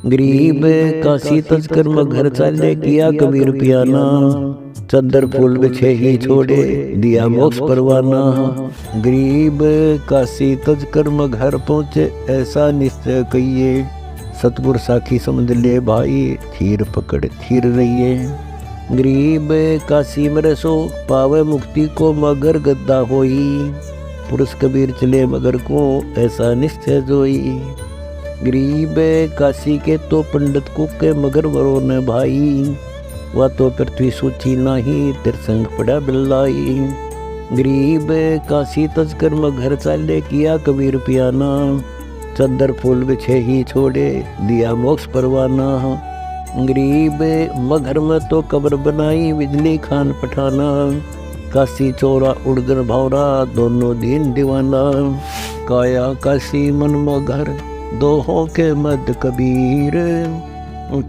गरीब काशी तस्कर मगर चाले किया कबीर पियाना। चद्दर फूल बिछे ही छोड़े दिया मोक्ष परवाना। गरीब काशी तस्कर मगर पहुँचे ऐसा निश्चय कहिए। सतगुर साखी समझ ले भाई थीर पकड़ थीर रहिए। गरीब काशी में रसो पावे मुक्ति को मगर गद्दा होई। पुरुष कबीर चले मगर को ऐसा निश्चय जोई। गरीब काशी के तो पंडित को के मगर वरो न भाई। वह तो पृथ्वी सूची नाही तेरे संग पड़ा बिल्लाई। गरीब काशी तस्कर मगर चाले किया कबीर पियाना। चद्दर फूल बिछे ही छोड़े दिया मोक्ष परवाना। गरीब मगर में तो कब्र बनाई बिजली खान पठाना। काशी चोरा उड़गर भावरा दोनों दिन दीवाना। काया काशी मन मगर दोहों के मद कबीर।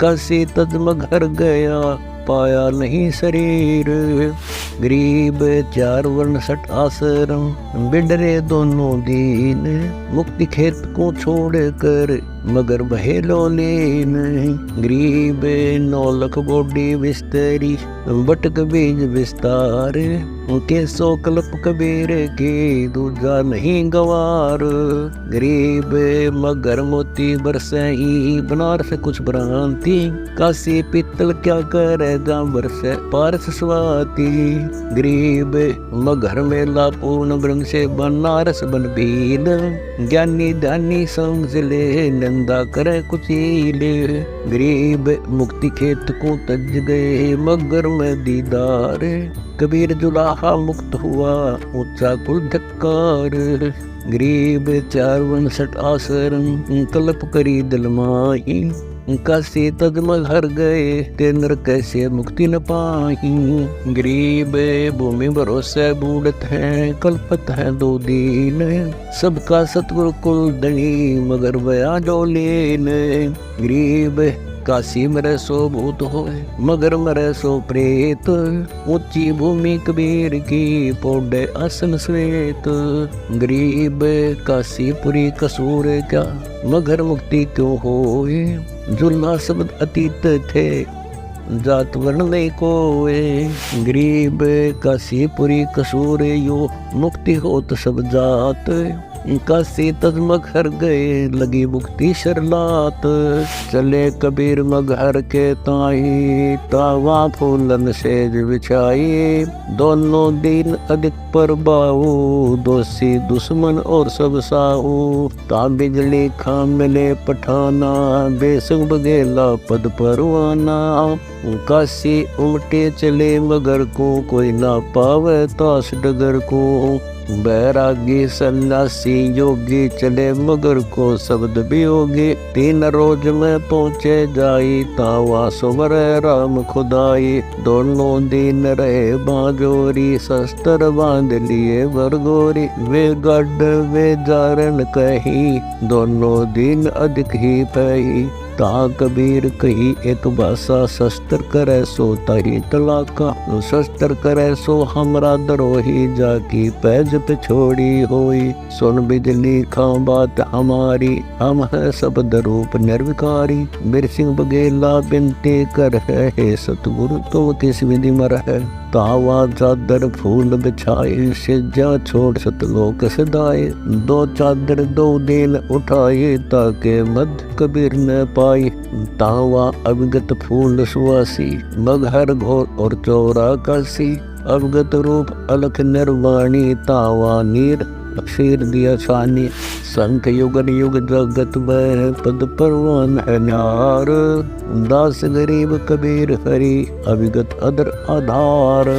काशी तज मगर गया पाया नहीं शरीर। गरीब चार वर्ण सठ आश्रम बिडरे दोनों दीन। मुक्ति खेत को छोड़ कर मगर बहेलो लेन। गरीब 9 लाख बोडी बिस्तरी बटक बीज विस्तार। के 100 कल्प कबीर के दूजा नहीं गवार। गरीब मगर मोती बरसे ही बनारस कुछ भ्रांति। काशी पित्तल क्या करेगा बरसे पारस स्वाति। गरीब मगर में लापूर्ण ब्रह्म से बनारस बन बीन। ज्ञानी ध्यानी समझ ले नंदा करे कुचील। गरीब मुक्ति खेत को तज गए मगर में दीदार। कबीर जुलाहा मुक्त हुआ ऊंचा कुल धक्कार। गरीब 4 59 आश्रम कल्प करी दिलमाही। काशी तज मगर गए ते नर कैसे मुक्ति न पाही। गरीब भूमि भरोसे बूढ़त है कल्पत है 2 दिन। सबका सतगुरु कुल दणी मगर बया डोलेन। गरीब काशी मरे सो भूत होए मगर मरे सो प्रेत। ऊंची भूमि कबीर की पौडे आसन श्वेत। गरीब काशीपुरी कसूर क्या मगर मुक्ति क्यों होए। जुल्ला शब्द अतीत थे जात वर्ण नहीं कोए। गरीब काशीपुरी कसूर यो मुक्ति होत सब जात। काशी तज मगर गए लगी मुक्ति शरलात। चले कबीर मगर के ताई तावा फूलन सेज बिछाई। दोनों दिन अधिक पर बाऊ दोषी दुश्मन और सब साहू। ता बिजली खा मिले पठाना बेसुग बगेला पद परवाना। काशी उमटे चले मगर को कोई ना पावे तास डगर को। बैरागी सन्यासी योगी चले मगर को शब्द वियोगी। 3 रोज में पहुँचे जाई तावा सुवर राम खुदाई। दोनों दिन रहे बाजोरी शस्त्र बांध लिए बरगोरी। वे गढ़ वे जारन कही दोनों दिन अधिक ही पही। ता कबीर कही एक भाषा शस्त्र करे सो ताही तलाका। शस्त्र करे सो हमरा दरोही जाकी पैज पे छोड़ी होई। सुन बिजली खां बात हमारी हम है सब दरूप निर्विकारी। बिरसिंह बगेला बिनती कर है हे सतगुरु तुम किस विधि मर है। तावा चादर फूल बिछाए सिजा छोड़ सतलोक सदाए। 2 चादर 2 दिन उठाए ताके मध्य कबीर न पाई। तावा अविगत फूल सुवासी मगर घोर और चौरा काशी। अवगत रूप अलख निर्वाणी तावा नीर अक्षीर दिया छानी। संख युगन युग जगत में पद परवान है न्यार। दास गरीब कबीर हरि अविगत अदर आधार।